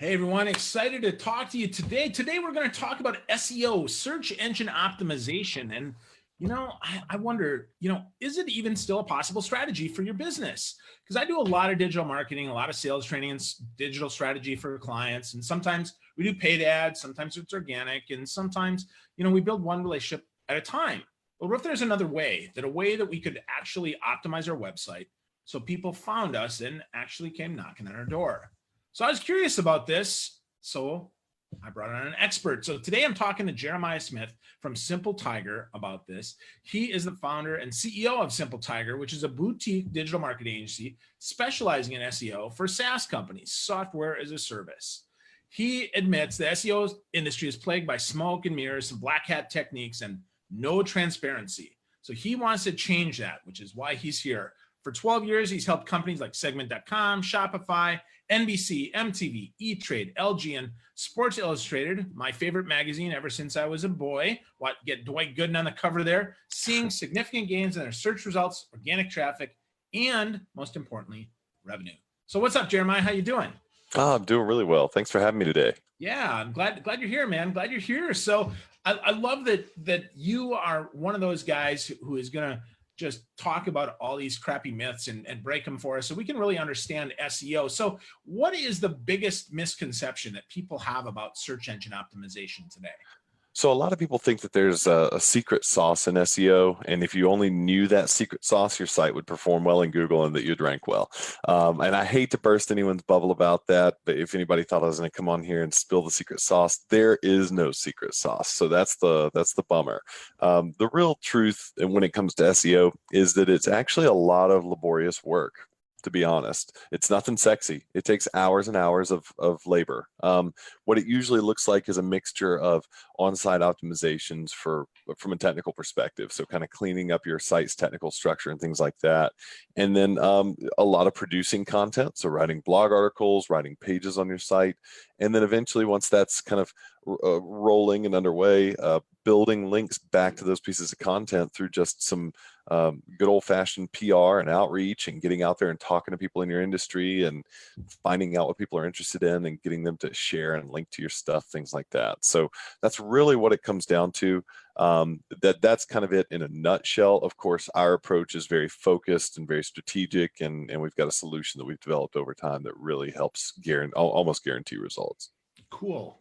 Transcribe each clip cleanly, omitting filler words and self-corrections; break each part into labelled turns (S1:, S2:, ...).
S1: Hey everyone, excited to talk to you today. Today we're going to talk about SEO, search engine optimization. And, I wonder, is it even still a possible strategy for your business? Because I do a lot of digital marketing, a lot of sales training and digital strategy for clients. And sometimes we do paid ads, sometimes it's organic, and sometimes, we build one relationship at a time. But what if there's another way, a way that we could actually optimize our website so people found us and actually came knocking on our door? So I was curious about this, so I brought on an expert. So today I'm talking to Jeremiah Smith from SimpleTiger about this. He is the founder and CEO of SimpleTiger, which is a boutique digital marketing agency specializing in SEO for SaaS companies, software as a service. He admits the SEO industry is plagued by smoke and mirrors, some black hat techniques, and no transparency. So he wants to change that, which is why he's here. For 12 years, he's helped companies like Segment.com, Shopify, NBC, MTV, E-Trade, LG, and Sports Illustrated, my favorite magazine ever since I was a boy. Get Dwight Gooden on the cover there, seeing significant gains in their search results, organic traffic, and most importantly, revenue. So what's up, Jeremiah? How you doing?
S2: Oh, I'm doing really well. Thanks for having me today.
S1: Yeah, I'm glad you're here, man. Glad you're here. So I love that you are one of those guys who is gonna just talk about all these crappy myths and break them for us so we can really understand SEO. So what is the biggest misconception that people have about search engine optimization today?
S2: So a lot of people think that there's a secret sauce in SEO, and if you only knew that secret sauce, your site would perform well in Google and that you'd rank well. And I hate to burst anyone's bubble about that, but if anybody thought I was going to come on here and spill the secret sauce, there is no secret sauce. So that's the bummer. The real truth, and when it comes to SEO, is that it's actually a lot of laborious work. To be honest, it's nothing sexy. It takes hours and hours of labor. What it usually looks like is a mixture of on-site optimizations from a technical perspective, so kind of cleaning up your site's technical structure and things like that, and then a lot of producing content, so writing blog articles, writing pages on your site, and then eventually, once that's kind of rolling and underway, building links back to those pieces of content through just some good old-fashioned PR and outreach, and getting out there and talking to people in your industry and finding out what people are interested in and getting them to share and link to your stuff, things like that. So that's really what it comes down to. That's kind of it in a nutshell. Of course, our approach is very focused and very strategic, and we've got a solution that we've developed over time that really helps almost guarantee results.
S1: Cool.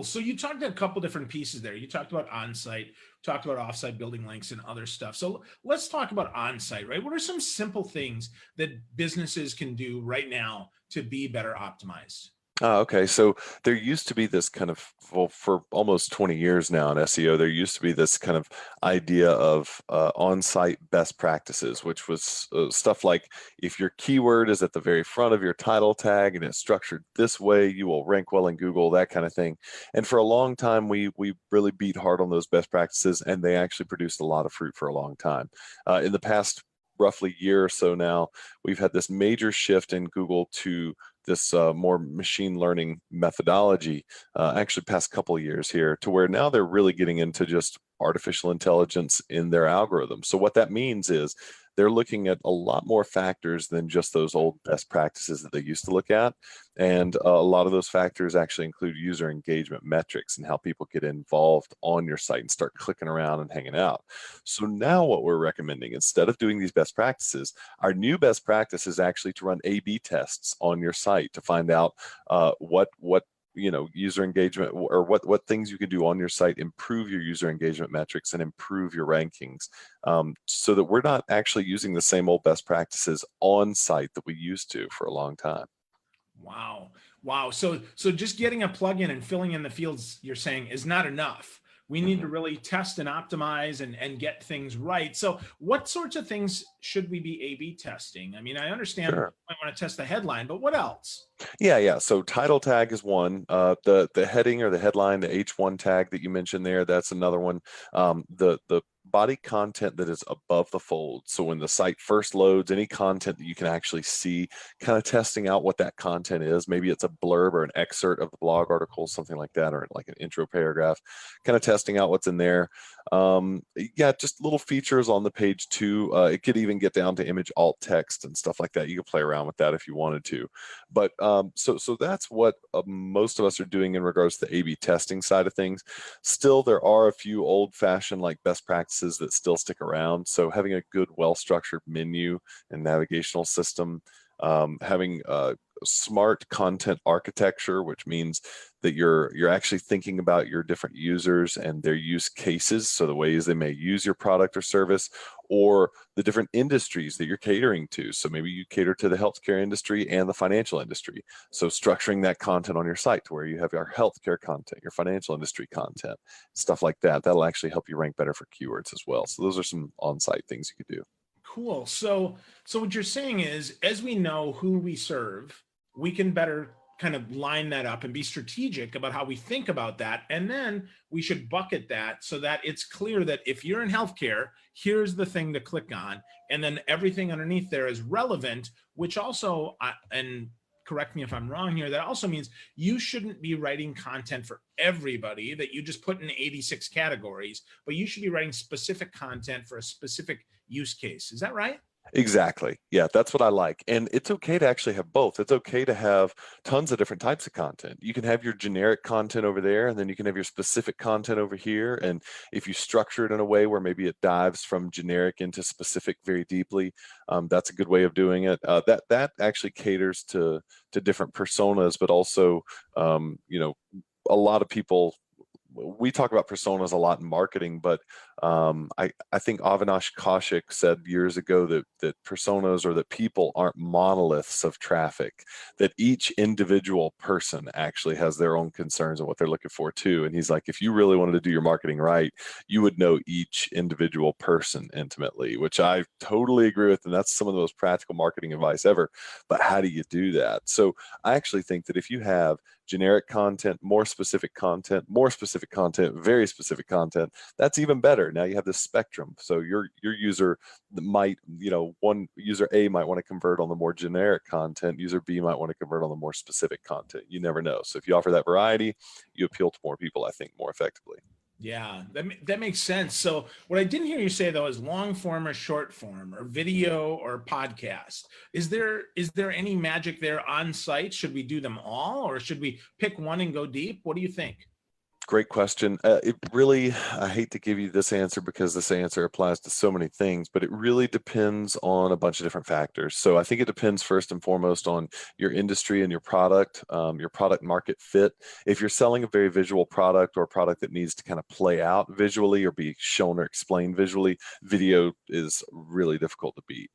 S1: So you talked a couple different pieces there. You talked about on-site, talked about off-site building links and other stuff. So let's talk about on-site, right? What are some simple things that businesses can do right now to be better optimized?
S2: Okay, so there used to be this kind of, well, for almost 20 years now in SEO, there used to be this kind of idea of on-site best practices, which was stuff like, if your keyword is at the very front of your title tag and it's structured this way, you will rank well in Google, that kind of thing. And for a long time, we really beat hard on those best practices, and they actually produced a lot of fruit for a long time. In the past roughly year or so now, we've had this major shift in Google to this more machine learning methodology, actually past couple of years here, to where now they're really getting into just artificial intelligence in their algorithm. So what that means is they're looking at a lot more factors than just those old best practices that they used to look at. And a lot of those factors actually include user engagement metrics and how people get involved on your site and start clicking around and hanging out. So now what we're recommending, instead of doing these best practices, our new best practice is actually to run A/B tests on your site to find out what user engagement, or what things you can do on your site, improve your user engagement metrics and improve your rankings, so that we're not actually using the same old best practices on site that we used to for a long time.
S1: Wow. So just getting a plugin and filling in the fields, you're saying, is not enough. We need to really test and optimize and get things right. So what sorts of things should we be A/B testing? I mean, I understand
S2: Sure.
S1: I want to test the headline, but what else?
S2: Yeah. So title tag is one. The heading or the headline, the H1 tag that you mentioned there, that's another one. The body content that is above the fold. So when the site first loads, any content that you can actually see, kind of testing out what that content is. Maybe it's a blurb or an excerpt of the blog article, something like that, or like an intro paragraph, kind of testing out what's in there. Yeah, just little features on the page too. It could even get down to image alt text and stuff like that. You could play around with that if you wanted to. But so that's what most of us are doing in regards to the A/B testing side of things. Still, there are a few old-fashioned like best practices that still stick around. So having a good, well-structured menu and navigational system, having smart content architecture, which means that you're actually thinking about your different users and their use cases, so the ways they may use your product or service, or the different industries that you're catering to. So maybe you cater to the healthcare industry and the financial industry. So structuring that content on your site to where you have your healthcare content, your financial industry content, stuff like that. That'll actually help you rank better for keywords as well. So those are some on-site things you could do.
S1: Cool. So what you're saying is, as we know who we serve, we can better kind of line that up and be strategic about how we think about that. And then we should bucket that so that it's clear that if you're in healthcare, here's the thing to click on. And then everything underneath there is relevant, which also, and correct me if I'm wrong here, that also means you shouldn't be writing content for everybody that you just put in 86 categories, but you should be writing specific content for a specific use case. Is that right?
S2: Exactly. Yeah, that's what I like. And it's okay to actually have both. It's okay to have tons of different types of content. You can have your generic content over there, and then you can have your specific content over here. And if you structure it in a way where maybe it dives from generic into specific very deeply, that's a good way of doing it. That actually caters to different personas, but also, a lot of people, we talk about personas a lot in marketing, but I think Avinash Kaushik said years ago that personas, or that people aren't monoliths of traffic, that each individual person actually has their own concerns and what they're looking for too. And he's like, if you really wanted to do your marketing right, you would know each individual person intimately, which I totally agree with. And that's some of the most practical marketing advice ever. But how do you do that? So I actually think that if you have generic content, more specific content, very specific content, that's even better. Now you have this spectrum. So your user might, one user A might want to convert on the more generic content, user B might want to convert on the more specific content. You never know. So if you offer that variety, you appeal to more people, I think, more effectively.
S1: Yeah, that makes sense. So what I didn't hear you say though is long form or short form or video or podcast. Is there any magic there on site? Should we do them all, or should we pick one and go deep? What do you think?
S2: Great question. It really, I hate to give you this answer because this answer applies to so many things, but it really depends on a bunch of different factors. So I think it depends first and foremost on your industry and your product market fit. If you're selling a very visual product, or a product that needs to kind of play out visually or be shown or explained visually, video is really difficult to beat.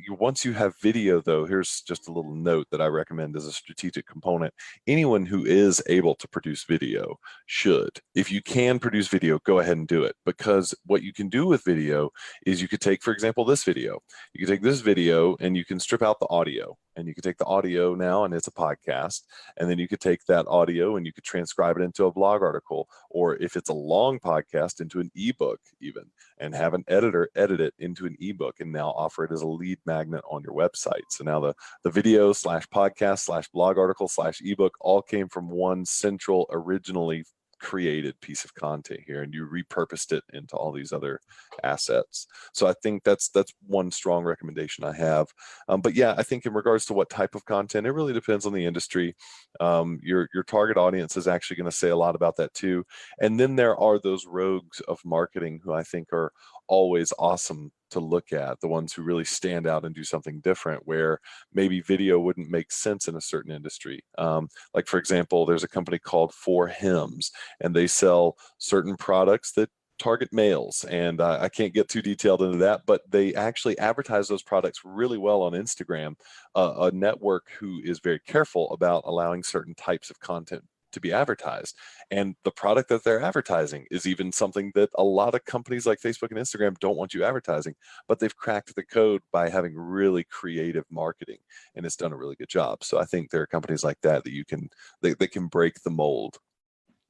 S2: Once you have video though, here's just a little note that I recommend as a strategic component. Anyone who is able to produce video should. If you can produce video, go ahead and do it, because what you can do with video is you could take, for example, this video. You can take this video and you can strip out the audio, and you can take the audio now and it's a podcast, and then you could take that audio and you could transcribe it into a blog article, or if it's a long podcast, into an ebook even, and have an editor edit it into an ebook and now offer it as a lead magnet on your website. So now the video slash podcast slash blog article slash ebook all came from one central, originally created piece of content here, and you repurposed it into all these other assets. So I think that's one strong recommendation I have. But yeah, I think in regards to what type of content, it really depends on the industry. Your target audience is actually going to say a lot about that too. And then there are those rogues of marketing who I think are always awesome to look at, the ones who really stand out and do something different, where maybe video wouldn't make sense in a certain industry. Like for example, there's a company called For Hims, and they sell certain products that target males, and I can't get too detailed into that, but they actually advertise those products really well on Instagram, a network who is very careful about allowing certain types of content to be advertised. And the product that they're advertising is even something that a lot of companies like Facebook and Instagram don't want you advertising, but they've cracked the code by having really creative marketing, and it's done a really good job. So I think there are companies like that they can break the mold.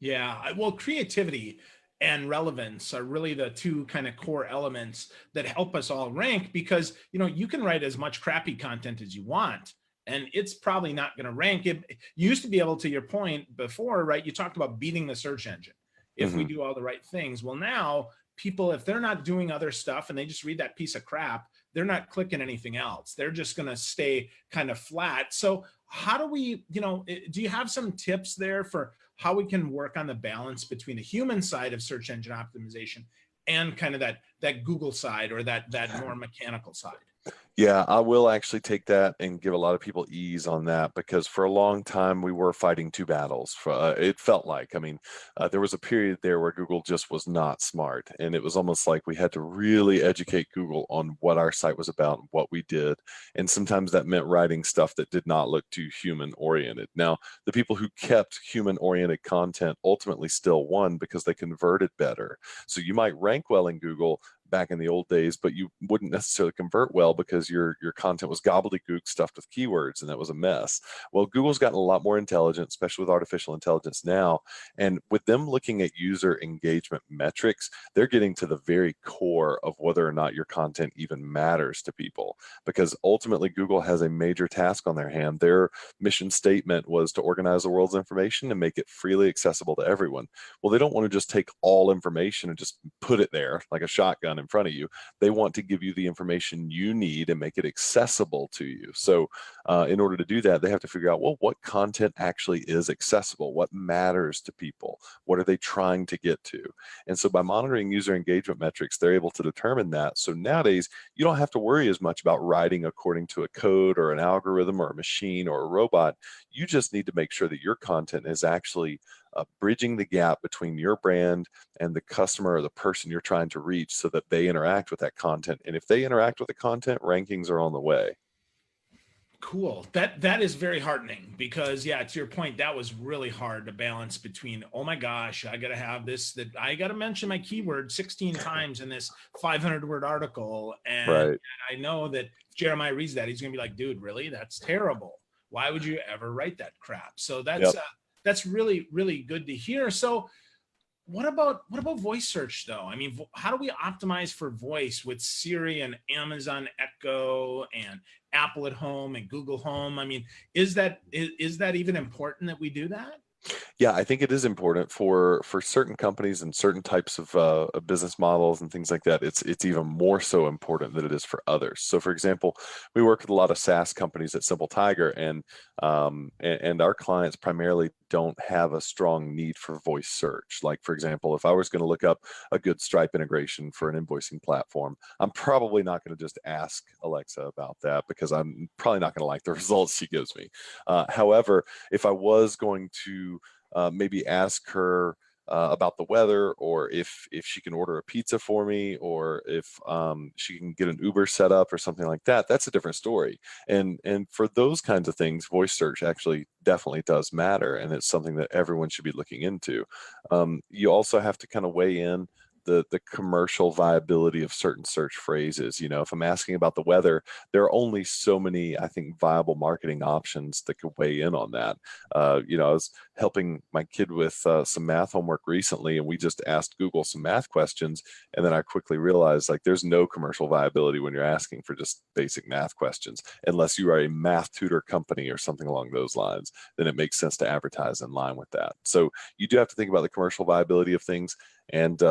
S1: Yeah, well, creativity and relevance are really the two kind of core elements that help us all rank, because you can write as much crappy content as you want, and it's probably not going to rank. You used to be able, to your point before, right? You talked about beating the search engine. if we do all the right things. Well, now people, if they're not doing other stuff and they just read that piece of crap, they're not clicking anything else. They're just going to stay kind of flat. So how do we, do you have some tips there for how we can work on the balance between the human side of search engine optimization and kind of that Google side, or that more mechanical side?
S2: Yeah, I will actually take that and give a lot of people ease on that, because for a long time we were fighting two battles. It felt like, there was a period there where Google just was not smart, and it was almost like we had to really educate Google on what our site was about and what we did. And sometimes that meant writing stuff that did not look too human oriented. Now, the people who kept human oriented content ultimately still won because they converted better. So you might rank well in Google back in the old days, but you wouldn't necessarily convert well because your content was gobbledygook stuffed with keywords, and that was a mess. Well, Google's gotten a lot more intelligent, especially with artificial intelligence now. And with them looking at user engagement metrics, they're getting to the very core of whether or not your content even matters to people. Because ultimately, Google has a major task on their hand. Their mission statement was to organize the world's information and make it freely accessible to everyone. Well, they don't want to just take all information and just put it there like a shotgun in front of you. They want to give you the information you need and make it accessible to you. So in order to do that, they have to figure out, well, what content actually is accessible? What matters to people? What are they trying to get to? And so by monitoring user engagement metrics, they're able to determine that. So nowadays, you don't have to worry as much about writing according to a code or an algorithm or a machine or a robot. You just need to make sure that your content is actually bridging the gap between your brand and the customer or the person you're trying to reach, so that they interact with that content. And if they interact with the content, rankings are on the way.
S1: Cool. That is very heartening, because yeah, to your point, that was really hard to balance between, oh my gosh, I got to have this, that I got to mention my keyword 16 times in this 500-word article. And I know that if Jeremiah reads that, he's going to be like, dude, really? That's terrible. Why would you ever write that crap? So that's really, really good to hear. So what about voice search though? I mean, how do we optimize for voice with Siri and Amazon Echo and Apple at Home and Google Home? I mean, is that even important that we do that?
S2: Yeah, I think it is important for certain companies and certain types of business models and things like that. It's even more so important than it is for others. So, for example, we work with a lot of SaaS companies at SimpleTiger, and our clients primarily don't have a strong need for voice search. Like, for example, if I was going to look up a good Stripe integration for an invoicing platform, I'm probably not going to just ask Alexa about that, because I'm probably not going to like the results she gives me. However, if I was going to maybe ask her about the weather, or if she can order a pizza for me, or if she can get an Uber set up or something like that, that's a different story. And for those kinds of things, voice search actually definitely does matter, and it's something that everyone should be looking into. You also have to kind of weigh in the commercial viability of certain search phrases. If I'm asking about the weather, there are only so many, I think, viable marketing options that could weigh in on that. I was helping my kid with some math homework recently, and we just asked Google some math questions, and then I quickly realized, like, there's no commercial viability when you're asking for just basic math questions, unless you are a math tutor company or something along those lines. Then it makes sense to advertise in line with that. So you do have to think about the commercial viability of things, and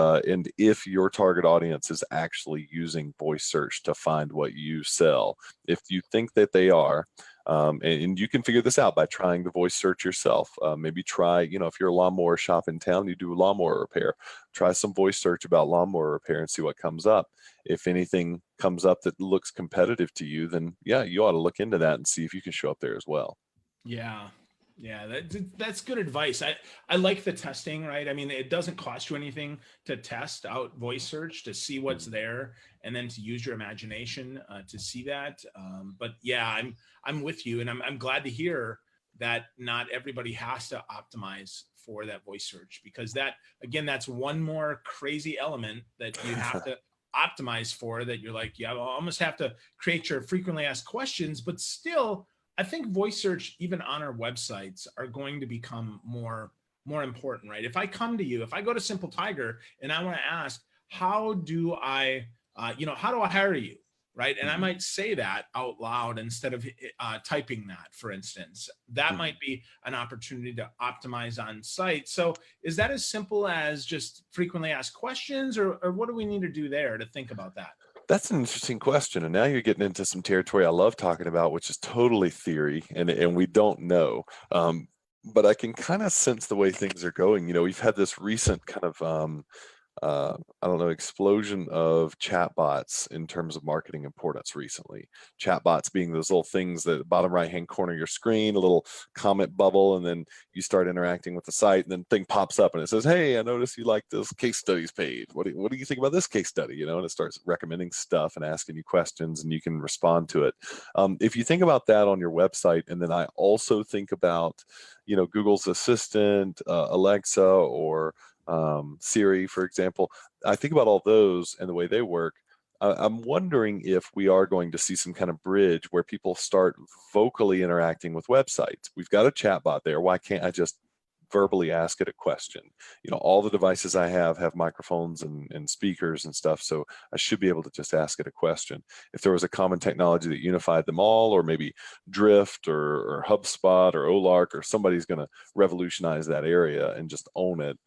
S2: if your target audience is actually using voice search to find what you sell. If you think that they are, and you can figure this out by trying the voice search yourself. Maybe try, if you're a lawnmower shop in town, you do a lawnmower repair, try some voice search about lawnmower repair and see what comes up. If anything comes up that looks competitive to you, then yeah, you ought to look into that and see if you can show up there as well.
S1: Yeah. Yeah, that's good advice. I like the testing, right? I mean, it doesn't cost you anything to test out voice search, to see what's there, and then to use your imagination to see that. But yeah, I'm with you, and I'm glad to hear that not everybody has to optimize for that voice search, because that, again, that's one more crazy element that you have to optimize for, that you're like, yeah, I'll almost have to create your frequently asked questions, but still, I think voice search, even on our websites, are going to become more important, right? If I come to you, if I go to SimpleTiger and I want to ask, how do I hire you? right? And I
S2: Mhm.
S1: might say that out loud instead of typing that, for instance. That
S2: Mhm.
S1: might be an opportunity to optimize on site. So is that as simple as just frequently asked questions, or what do we need to do there to think about that?
S2: That's an interesting question, and now you're getting into some territory I love talking about, which is totally theory, and we don't know. But I can kind of sense the way things are going. We've had this recent kind of I don't know, explosion of chatbots in terms of marketing importance recently. Chatbots being those little things that bottom right hand corner of your screen, a little comment bubble, and then you start interacting with the site, and then thing pops up and it says, "Hey, I noticed you like this case studies page. What do you think about this case study?" And it starts recommending stuff and asking you questions, and you can respond to it. If you think about that on your website, and then I also think about, Google's Assistant, Alexa, or Siri, for example. I think about all those and the way they work. I'm wondering if we are going to see some kind of bridge where people start vocally interacting with websites. We've got a chatbot there. Why can't I just verbally ask it a question? All the devices I have microphones and speakers and stuff, so I should be able to just ask it a question. If there was a common technology that unified them all, or maybe Drift or HubSpot or Olark, or somebody's going to revolutionize that area and just own it.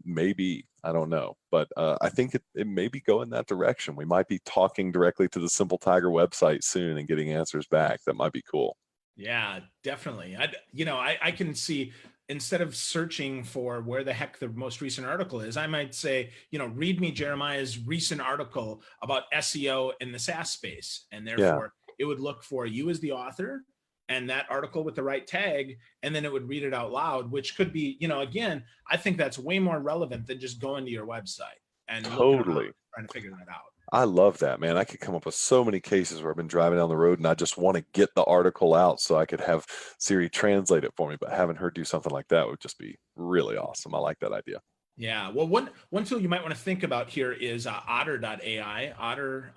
S2: Maybe, I don't know, but I think it may be going that direction. We might be talking directly to the SimpleTiger website soon and getting answers back. That might be cool.
S1: Yeah, definitely. I can see, instead of searching for where the heck the most recent article is, I might say, read me Jeremiah's recent article about SEO in the SaaS space. And
S2: Yeah,
S1: therefore, it would look for you as the author and that article with the right tag, and then it would read it out loud, which could be, again, I think that's way more relevant than just going to your website and looking around
S2: totally.
S1: trying to figure that out.
S2: I love that, man. I could come up with so many cases where I've been driving down the road and I just want to get the article out so I could have Siri translate it for me, but having her do something like that would just be really awesome. I like that idea.
S1: Yeah. Well, one tool you might want to think about here is Otter.ai. Otter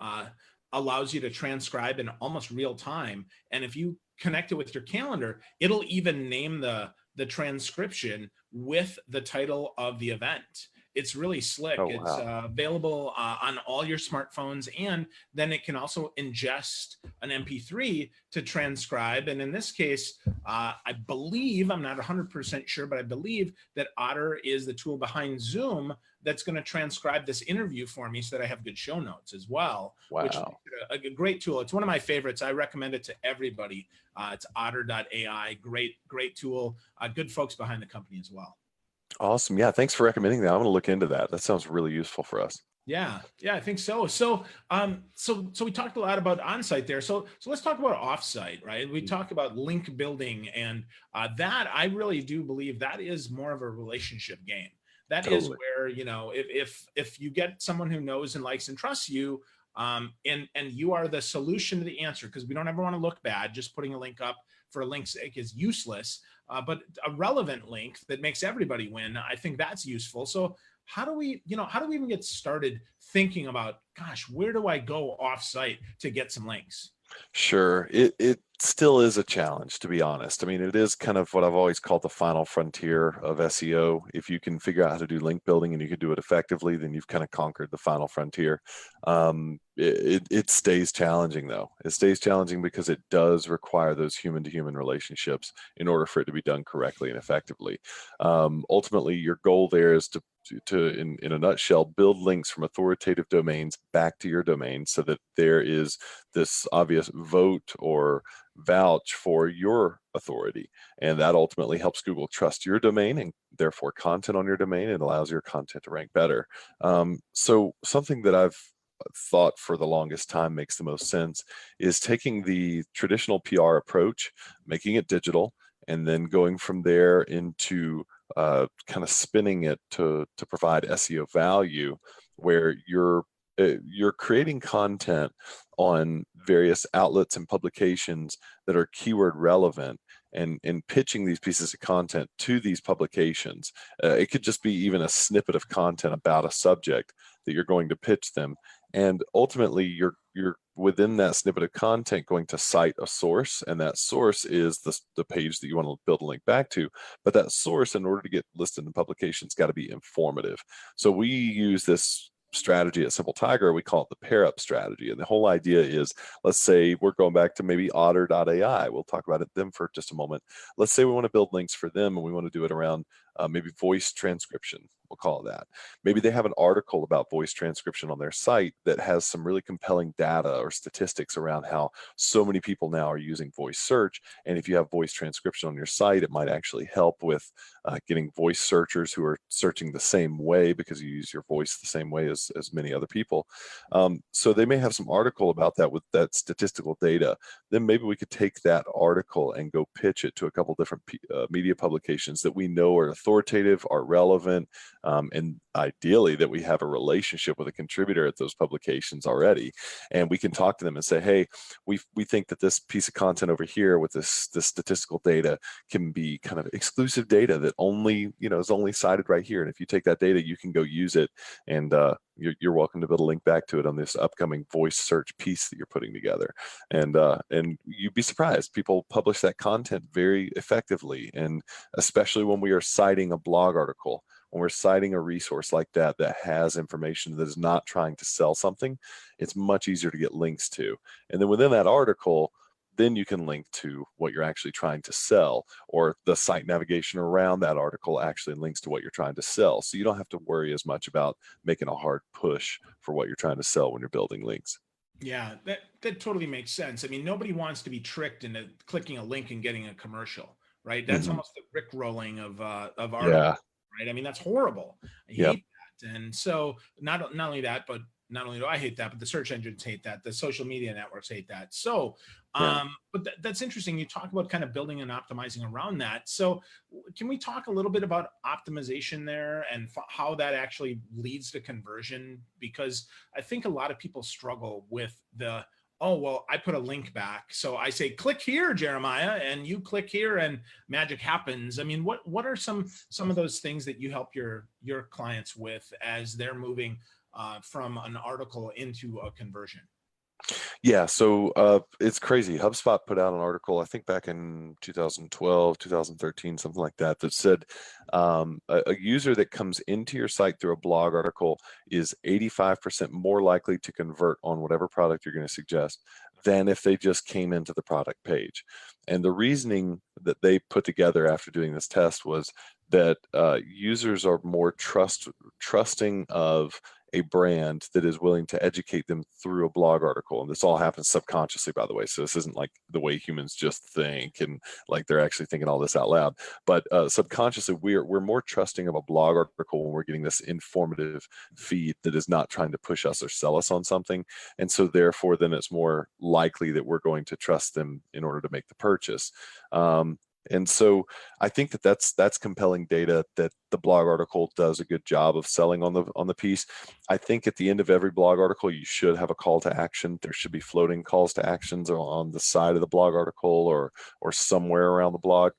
S1: allows you to transcribe in almost real time, and if you connect it with your calendar, it'll even name the transcription with the title of the event. It's really slick.
S2: Oh,
S1: It's
S2: wow.
S1: available on all your smartphones, and then it can also ingest an MP3 to transcribe. And in this case, I believe, I'm not 100% sure, but I believe that Otter is the tool behind Zoom that's going to transcribe this interview for me so that I have good show notes as well, which
S2: Wow.
S1: makes it a great tool. It's one of my favorites. I recommend it to everybody. It's Otter.ai. Great tool. Good folks behind the company as well.
S2: Awesome. Yeah, thanks for recommending that. I'm going to look into that. That sounds really useful for us.
S1: Yeah, I think so. So we talked a lot about on-site there. So let's talk about off-site, right? We
S2: Mm.
S1: talk about link building, and that I really do believe that is more of a relationship game. That is
S2: Totally.
S1: where, if you get someone who knows and likes and trusts you, and you are the solution to the answer, because we don't ever want to look bad. Just putting a link up for a link's sake is useless. But a relevant link that makes everybody win, I think that's useful. So how do we even get started thinking about, gosh, where do I go off site to get some links?
S2: Sure. It still is a challenge, to be honest. I mean, it is kind of what I've always called the final frontier of SEO. If you can figure out how to do link building and you can do it effectively, then you've kind of conquered the final frontier. It stays challenging, though. It stays challenging because it does require those human to human relationships in order for it to be done correctly and effectively. Ultimately, your goal there is in a nutshell, build links from authoritative domains back to your domain so that there is this obvious vote or vouch for your authority. And that ultimately helps Google trust your domain and therefore content on your domain, and allows your content to rank better. So something that I've thought for the longest time makes the most sense is taking the traditional PR approach, making it digital, and then going from there into kind of spinning it to provide SEO value, where you're creating content on various outlets and publications that are keyword relevant, and pitching these pieces of content to these publications. It could just be even a snippet of content about a subject that you're going to pitch them, and ultimately you're within that snippet of content going to cite a source, and that source is the page that you want to build a link back to. But that source, in order to get listed in publications, got to be informative. So we use this strategy at SimpleTiger, we call it the pair up strategy. And the whole idea is, let's say we're going back to maybe otter.ai. We'll talk about them for just a moment. Let's say we want to build links for them and we want to do it around maybe voice transcription. We'll call it that. Maybe they have an article about voice transcription on their site that has some really compelling data or statistics around how so many people now are using voice search. And if you have voice transcription on your site, it might actually help with getting voice searchers who are searching the same way because you use your voice the same way as many other people. So they may have some article about that with that statistical data. Then maybe we could take that article and go pitch it to a couple different media publications that we know are authoritative, are relevant, and ideally that we have a relationship with a contributor at those publications already. And we can talk to them and say, hey, we think that this piece of content over here with this statistical data can be kind of exclusive data that only, is only cited right here. And if you take that data, you can go use it. And you're welcome to build a link back to it on this upcoming voice search piece that you're putting together. And you'd be surprised. People publish that content very effectively. And especially when we are citing a blog article, when we're citing a resource like that has information that is not trying to sell something, it's much easier to get links to. And then within that article, then you can link to what you're actually trying to sell, or the site navigation around that article actually links to what you're trying to sell. So you don't have to worry as much about making a hard push for what you're trying to sell when you're building links.
S1: Yeah, that totally makes sense. I mean, nobody wants to be tricked into clicking a link and getting a commercial, right? That's almost the Rickrolling of articles,
S2: Yeah.
S1: right? I mean, that's horrible. I
S2: Yep.
S1: hate that. And so not only that, but not only do I hate that, but the search engines hate that. The social media networks hate that. So,
S2: Yeah.
S1: but that's interesting. You talk about kind of building and optimizing around that. So can we talk a little bit about optimization there and how that actually leads to conversion? Because I think a lot of people struggle with oh, well, I put a link back. So I say, click here, Jeremiah, and you click here and magic happens. I mean, what are some of those things that you help your clients with as they're moving from an article into a conversion?
S2: Yeah, so it's crazy. HubSpot put out an article, I think back in 2012, 2013, something like that, that said a user that comes into your site through a blog article is 85% more likely to convert on whatever product you're going to suggest than if they just came into the product page. And the reasoning that they put together after doing this test was that users are more trusting of a brand that is willing to educate them through a blog article. And this all happens subconsciously, by the way. So this isn't like the way humans just think and like they're actually thinking all this out loud. But subconsciously, we're more trusting of a blog article when we're getting this informative feed that is not trying to push us or sell us on something. And so therefore, then it's more likely that we're going to trust them in order to make the purchase. And so I think that that's compelling data that the blog article does a good job of selling on the piece. I think at the end of every blog article, you should have a call to action. There should be floating calls to actions on the side of the blog article or somewhere around the blog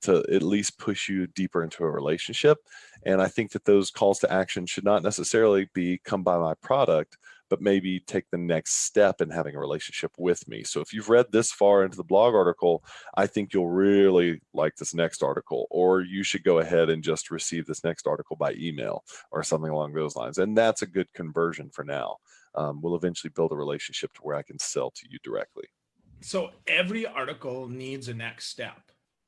S2: to at least push you deeper into a relationship. And I think that those calls to action should not necessarily be come buy my product, but maybe take the next step in having a relationship with me. So if you've read this far into the blog article, I think you'll really like this next article, or you should go ahead and just receive this next article by email or something along those lines. And that's a good conversion for now. We'll eventually build a relationship to where I can sell to you directly.
S1: So every article needs a next step.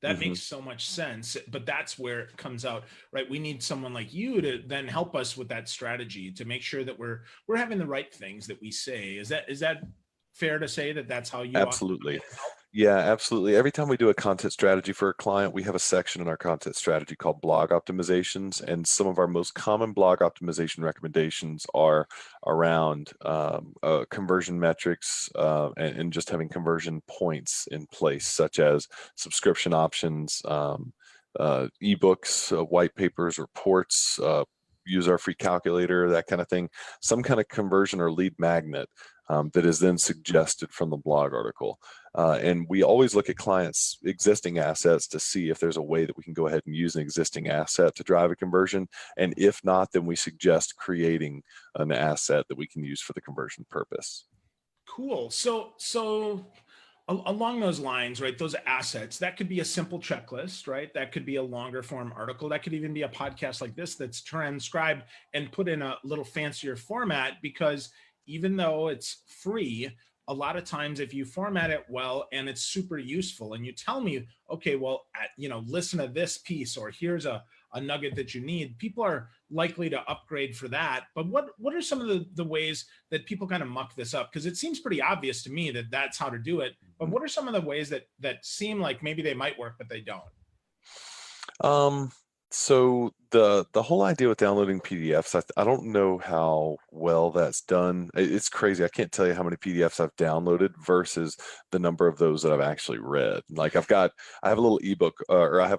S1: That makes so much sense, but that's where it comes out, right? We need someone like you to then help us with that strategy to make sure that we're having the right things that we say. Is that fair to say that that's how you
S2: Absolutely. Yeah, absolutely. Every time we do a content strategy for a client, we have a section in our content strategy called blog optimizations. And some of our most common blog optimization recommendations are around conversion metrics and just having conversion points in place, such as subscription options, ebooks, white papers, reports, use our free calculator, that kind of thing, some kind of conversion or lead magnet that is then suggested from the blog article. And we always look at clients' existing assets to see if there's a way that we can go ahead and use an existing asset to drive a conversion. And if not, then we suggest creating an asset that we can use for the conversion purpose.
S1: Cool. So along those lines, right? Those assets, that could be a simple checklist, right? That could be a longer form article. That could even be a podcast like this that's transcribed and put in a little fancier format, because even though it's free, a lot of times if you format it well and it's super useful and you tell me, okay, well, listen to this piece, or here's a nugget that you need, people are likely to upgrade for that. But what are some of the ways that people kind of muck this up? Because it seems pretty obvious to me that that's how to do it. But what are some of the ways that seem like maybe they might work, but they don't?
S2: So the whole idea with downloading PDFs, I don't know how well that's done. It's crazy. I can't tell you how many PDFs I've downloaded versus the number of those that I've actually read. Like I have a little ebook, or I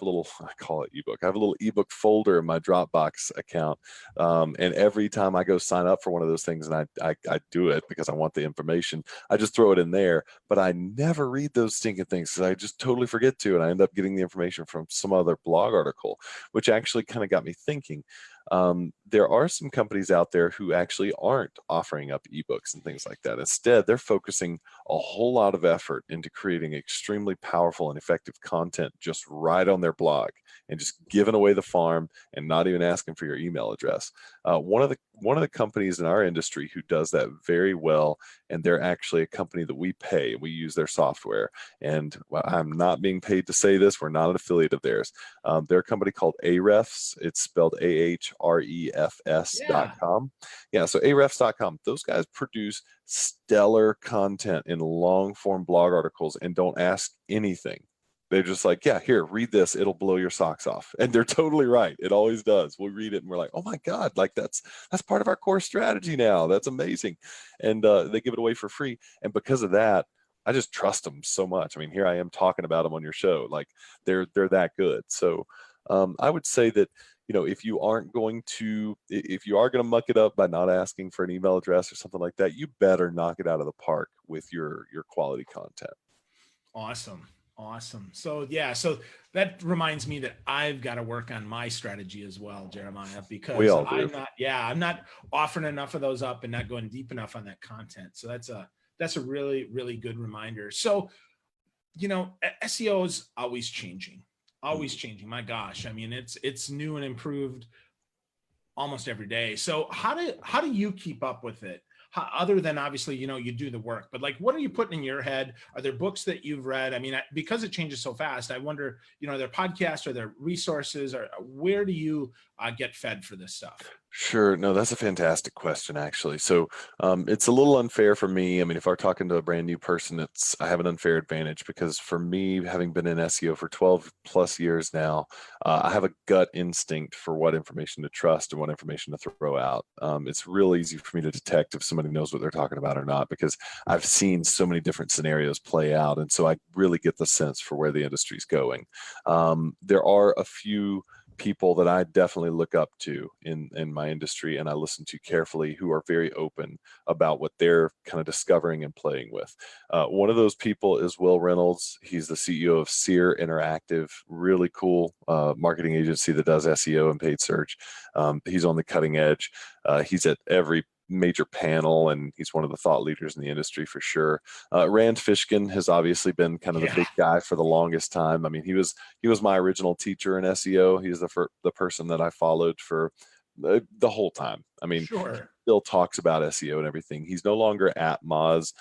S2: call it ebook. I have a little ebook folder in my Dropbox account, and every time I go sign up for one of those things, and I do it because I want the information, I just throw it in there. But I never read those stinking things because I just totally forget to, and I end up getting the information from some other blog article, which actually kind of got me thinking. There are some companies out there who actually aren't offering up ebooks and things like that. Instead, they're focusing a whole lot of effort into creating extremely powerful and effective content just right on their blog, and just giving away the farm and not even asking for your email address. One of the companies in our industry who does that very well, and they're actually a company that we pay. We use their software, and I'm not being paid to say this. We're not an affiliate of theirs. They're a company called Ahrefs. It's spelled
S1: Yeah.
S2: ahrefs.com. Yeah, so ahrefs.com. Those guys produce stellar content in long form blog articles and don't ask anything. They're just like, yeah, here, read this. It'll blow your socks off. And they're totally right. It always does. We read it and we're like, oh my God, like that's part of our core strategy now. That's amazing. And they give it away for free. And because of that, I just trust them so much. I mean, here I am talking about them on your show. Like they're that good. So I would say that, if you are going to muck it up by not asking for an email address or something like that, you better knock it out of the park with your quality content.
S1: Awesome. So yeah, so that reminds me that I've got to work on my strategy as well, Jeremiah,
S2: We
S1: because
S2: all do.
S1: I'm not offering enough of those up and not going deep enough on that content. So that's a really, really good reminder. So, SEO is always changing. Always changing. My gosh. I mean, it's new and improved almost every day. So how do you keep up with it? Other than obviously, you do the work, but like, what are you putting in your head? Are there books that you've read? I mean, because it changes so fast, I wonder, are there podcasts, are there resources, or where do you get fed for this stuff?
S2: Sure. No, that's a fantastic question, actually. So it's a little unfair for me. I mean, if I'm talking to a brand new person, I have an unfair advantage because for me, having been in SEO for 12 plus years now, I have a gut instinct for what information to trust and what information to throw out. It's real easy for me to detect if somebody knows what they're talking about or not, because I've seen so many different scenarios play out. And so I really get the sense for where the industry's going. There are a few people that I definitely look up to in my industry, and I listen to carefully, who are very open about what they're kind of discovering and playing with. One of those people is Will Reynolds. He's the CEO of Sear Interactive, really cool marketing agency that does SEO and paid search. He's on the cutting edge. He's at every major panel, and he's one of the thought leaders in the industry for sure. Rand Fishkin has obviously been kind of the big guy for the longest time. I mean, he was my original teacher in SEO. He's the person that I followed for the whole time. I mean,
S1: Sure.
S2: still talks about SEO and everything. He's no longer at Moz,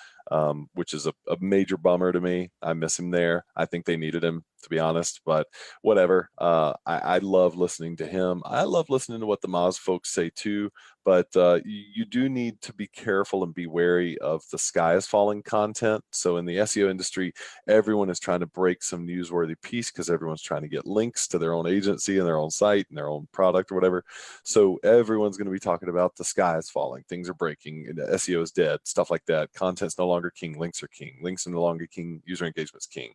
S2: which is a major bummer to me. I miss him there. I think they needed him, to be honest, but whatever. I love listening to him. I love listening to what the Moz folks say too, but you do need to be careful and be wary of the sky is falling content. So in the SEO industry, everyone is trying to break some newsworthy piece because everyone's trying to get links to their own agency and their own site and their own product or whatever. So everyone's going to be talking about the sky is falling, things are breaking, SEO is dead, stuff like that. Content's no longer king, links are king. Links are no longer king, user engagement's king.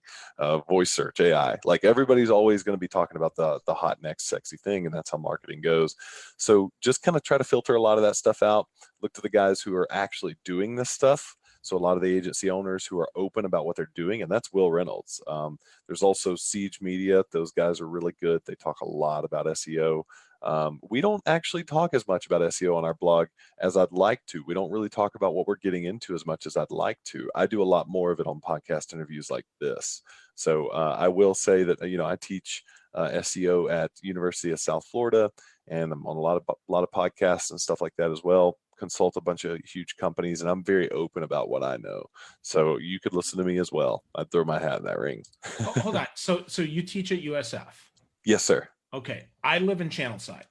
S2: Voice search, AI, like everybody's always going to be talking about the hot next sexy thing, and that's how marketing goes. So just kind of try to filter a lot of that stuff out. Look to the guys who are actually doing this stuff. So a lot of the agency owners who are open about what they're doing, and that's Will Reynolds. There's also Siege Media. Those guys are really good. They talk a lot about SEO. We don't actually talk as much about SEO on our blog as I'd like to. We don't really talk about what we're getting into as much as I'd like to. I do a lot more of it on podcast interviews like this. So I will say that, I teach SEO at University of South Florida, and I'm on a lot of podcasts and stuff like that as well. Consult a bunch of huge companies, and I'm very open about what I know. So you could listen to me as well. I'd throw my hat in that ring.
S1: Hold on. So you teach at USF?
S2: Yes, sir.
S1: Okay. I live in Channelside.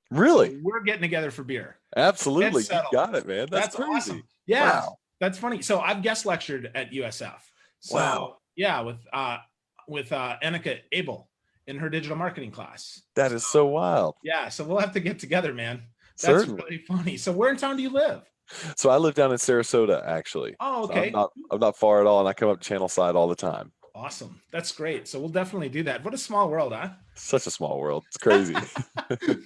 S2: Really?
S1: So we're getting together for beer.
S2: Absolutely. You got it, man. That's crazy.
S1: Awesome. Yeah.
S2: Wow.
S1: That's funny. So I've guest lectured at USF. So,
S2: wow.
S1: Yeah, with Annika Abel in her digital marketing class.
S2: That is so wild.
S1: Yeah. So we'll have to get together, man. That's
S2: Certainly.
S1: really funny. So where in town do you live?
S2: So I live down in Sarasota, actually.
S1: Oh, okay.
S2: So I'm not far at all, and I come up Channelside all the time.
S1: Awesome. That's great. So we'll definitely do that. What a small world, huh?
S2: Such a small world. It's crazy.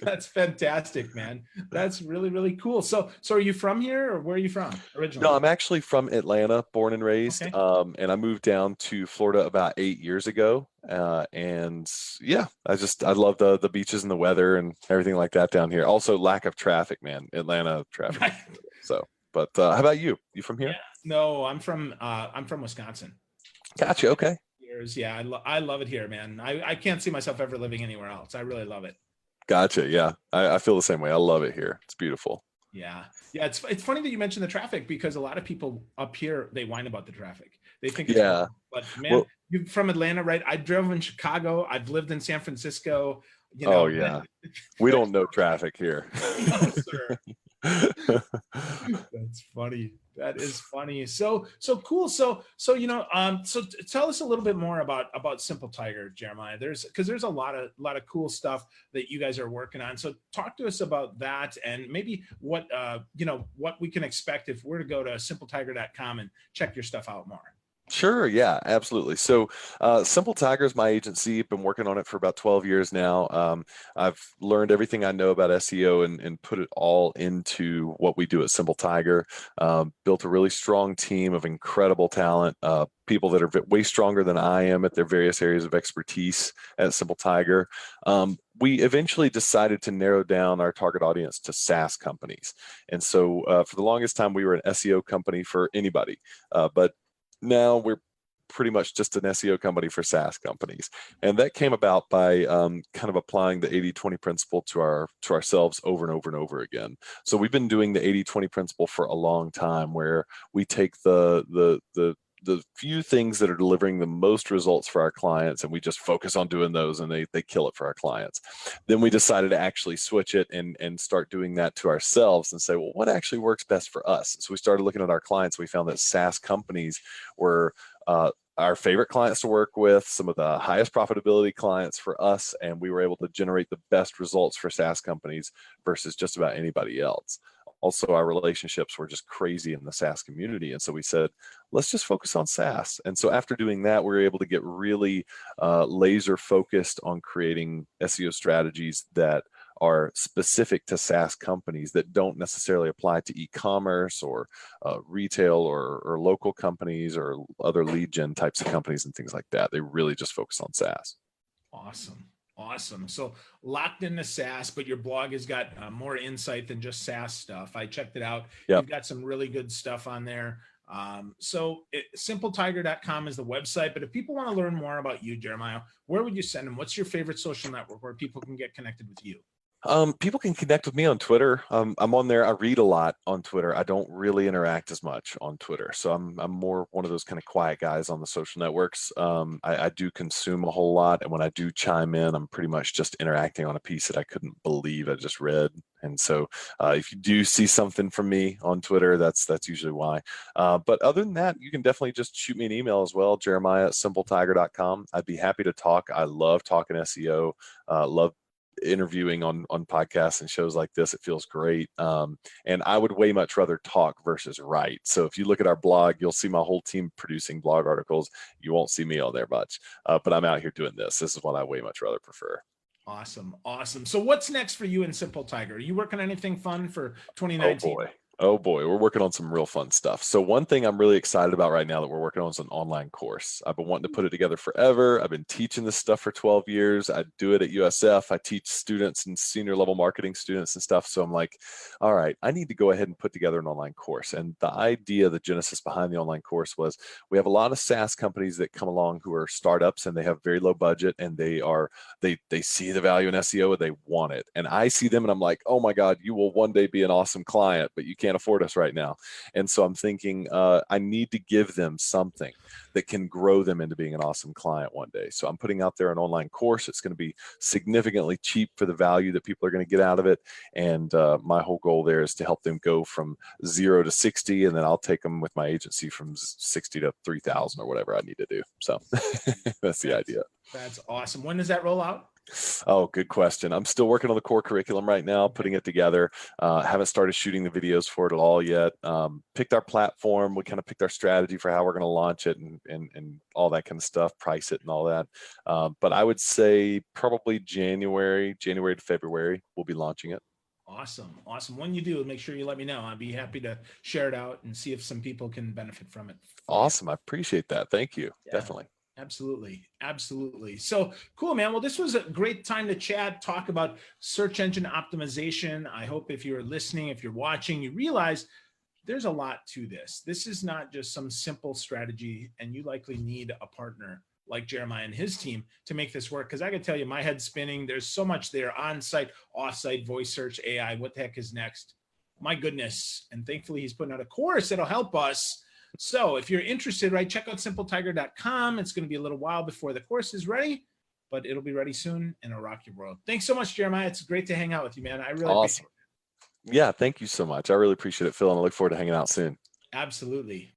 S1: That's fantastic, man. That's really, really cool. So are you from here, or where are you from originally?
S2: No, I'm actually from Atlanta, born and raised. Okay. And I moved down to Florida about 8 years ago. And yeah, I love the beaches and the weather and everything like that down here. Also, lack of traffic, man. Atlanta traffic. Right. So, but how about you? You from here?
S1: Yeah. No, I'm from Wisconsin.
S2: Gotcha. Okay.
S1: Yeah, I love it here, man. I can't see myself ever living anywhere else. I really love it.
S2: Gotcha. Yeah, I feel the same way. I love it here. It's beautiful.
S1: Yeah. It's funny that you mentioned the traffic, because a lot of people up here, they whine about the traffic. They think it's wrong. But man, you're from Atlanta, right? I drove in Chicago. I've lived in San Francisco.
S2: Oh yeah. We don't know traffic here.
S1: No, sir. That's funny. That is funny. So cool. So tell us a little bit more about SimpleTiger, Jeremiah. There's a lot of cool stuff that you guys are working on. So talk to us about that, and maybe what we can expect if we're to go to SimpleTiger.com and check your stuff out more.
S2: Sure. Yeah, absolutely. So SimpleTiger is my agency. Been working on it for about 12 years now. I've learned everything I know about SEO and put it all into what we do at SimpleTiger. Built a really strong team of incredible talent, people that are way stronger than I am at their various areas of expertise at SimpleTiger. We eventually decided to narrow down our target audience to SaaS companies. And so for the longest time, we were an SEO company for anybody, but now we're pretty much just an SEO company for SaaS companies. And that came about by kind of applying the 80-20 principle to ourselves over and over and over again. So we've been doing the 80-20 principle for a long time, where we take the few things that are delivering the most results for our clients, and we just focus on doing those, and they kill it for our clients. Then we decided to actually switch it and start doing that to ourselves and say, well, what actually works best for us? So we started looking at our clients. We found that SaaS companies were our favorite clients to work with, some of the highest profitability clients for us, and we were able to generate the best results for SaaS companies versus just about anybody else. Also, our relationships were just crazy in the SaaS community. And so we said, let's just focus on SaaS. And so after doing that, we were able to get really laser focused on creating SEO strategies that are specific to SaaS companies, that don't necessarily apply to e-commerce or retail or local companies or other lead gen types of companies and things like that. They really just focus on SaaS.
S1: Awesome. So locked into SaaS, but your blog has got more insight than just SaaS stuff. I checked it out. Yep. You've got some really good stuff on there. SimpleTiger.com is the website, but if people want to learn more about you, Jeremiah, where would you send them? What's your favorite social network where people can get connected with you?
S2: People can connect with me on Twitter. I'm on there. I read a lot on Twitter. I don't really interact as much on Twitter. So I'm more one of those kind of quiet guys on the social networks. I do consume a whole lot. And when I do chime in, I'm pretty much just interacting on a piece that I couldn't believe I just read. And so if you do see something from me on Twitter, that's usually why. But other than that, you can definitely just shoot me an email as well, Jeremiah@SimpleTiger.com. I'd be happy to talk. I love talking SEO, love interviewing on podcasts and shows like this. It feels great. And I would way much rather talk versus write. So if you look at our blog, you'll see my whole team producing blog articles. You won't see me on there much, but I'm out here doing this. This is what I way much rather prefer.
S1: Awesome. So what's next for you in SimpleTiger? Are you working on anything fun for 2019?
S2: Oh boy, we're working on some real fun stuff. So one thing I'm really excited about right now that we're working on is an online course. I've been wanting to put it together forever. I've been teaching this stuff for 12 years. I do it at USF. I teach students and senior level marketing students and stuff. So I'm like, all right, I need to go ahead and put together an online course. And the idea, the genesis behind the online course was we have a lot of SaaS companies that come along who are startups and they have very low budget and they see the value in SEO and they want it. And I see them and I'm like, oh my God, you will one day be an awesome client, but you can't afford us right now. And so I'm thinking I need to give them something that can grow them into being an awesome client one day. So I'm putting out there an online course. It's going to be significantly cheap for the value that people are going to get out of it. And my whole goal there is to help them go from 0 to 60, and then I'll take them with my agency from 60 to 3,000 or whatever I need to do. So that's the idea.
S1: That's awesome. When does that roll out?
S2: Oh, good question. I'm still working on the core curriculum right now, putting it together. Haven't started shooting the videos for it at all yet. Picked our platform. We kind of picked our strategy for how we're going to launch it and all that kind of stuff, price it and all that. But I would say probably January to February, we'll be launching it.
S1: Awesome. Awesome. When you do, make sure you let me know. I'd be happy to share it out and see if some people can benefit from it.
S2: Awesome. I appreciate that. Thank you.
S1: Yeah.
S2: Definitely.
S1: Absolutely. Absolutely. So cool, man. Well, this was a great time to chat, talk about search engine optimization. I hope if you're listening, if you're watching, you realize there's a lot to this. This is not just some simple strategy, and you likely need a partner like Jeremiah and his team to make this work. Because I can tell you, my head's spinning. There's so much there: on-site, off-site, voice search, AI. What the heck is next? My goodness. And thankfully, he's putting out a course that'll help us. So if you're interested, right, check out SimpleTiger.com. It's going to be a little while before the course is ready, but it'll be ready soon and it'll rock your world. Thanks so much, Jeremiah. It's great to hang out with you, man. I really appreciate it.
S2: Yeah, thank you so much. I really appreciate it, Phil, and I look forward to hanging out soon.
S1: Absolutely.